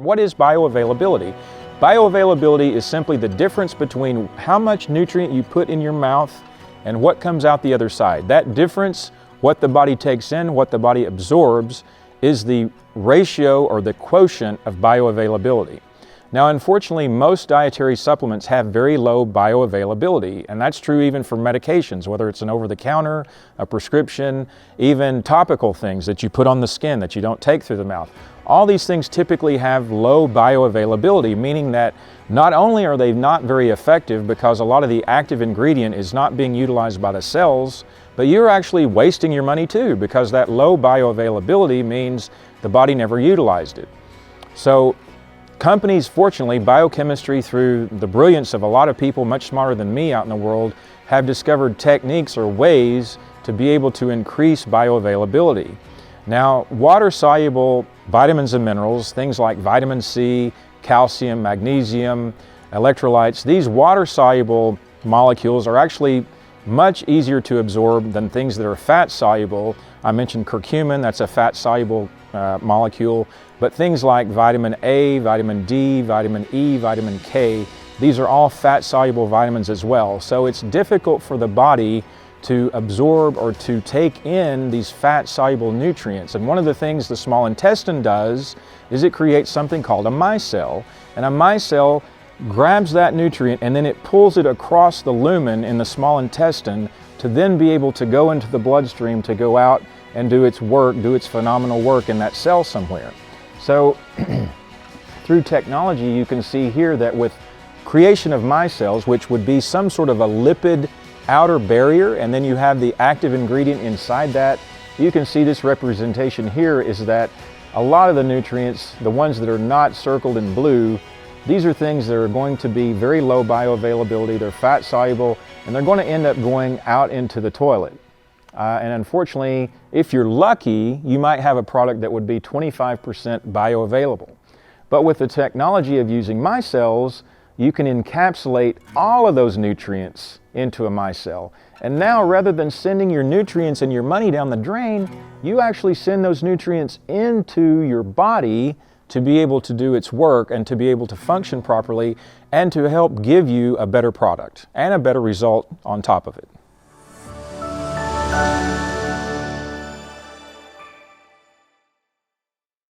What is bioavailability? Bioavailability is simply the difference between how much nutrient you put in your mouth and what comes out the other side. That difference, what the body takes in, what the body absorbs, is the ratio or the quotient of bioavailability. Now, unfortunately, most dietary supplements have very low bioavailability, and that's true even for medications, whether it's an over-the-counter, a prescription, even topical things that you put on the skin that you don't take through the mouth. All these things typically have low bioavailability, meaning that not only are they not very effective because a lot of the active ingredient is not being utilized by the cells, but you're actually wasting your money too, because that low bioavailability means the body never utilized it. So companies, fortunately, biochemistry, through the brilliance of a lot of people much smarter than me out in the world, have discovered techniques or ways to be able to increase bioavailability. Now, water-soluble vitamins and minerals, things like vitamin C, calcium, magnesium, electrolytes, these water-soluble molecules are actually much easier to absorb than things that are fat-soluble. I mentioned curcumin, that's a fat-soluble molecule, but things like vitamin A, vitamin D, vitamin E, vitamin K, these are all fat-soluble vitamins as well. So it's difficult for the body to absorb or to take in these fat-soluble nutrients. And one of the things the small intestine does is it creates something called a micelle. And a micelle grabs that nutrient and then it pulls it across the lumen in the small intestine to then be able to go into the bloodstream to go out and do its work, do its phenomenal work in that cell somewhere. So through technology, you can see here that with creation of micelles, which would be some sort of a lipid outer barrier, and then you have the active ingredient inside that, you can see this representation here is that a lot of the nutrients, the ones that are not circled in blue, these are things that are going to be very low bioavailability, they're fat soluble, and they're going to end up going out into the toilet. And unfortunately, if you're lucky, you might have a product that would be 25% bioavailable. But with the technology of using micelles, you can encapsulate all of those nutrients into a micelle. And now, rather than sending your nutrients and your money down the drain, you actually send those nutrients into your body to be able to do its work and to be able to function properly and to help give you a better product and a better result on top of it.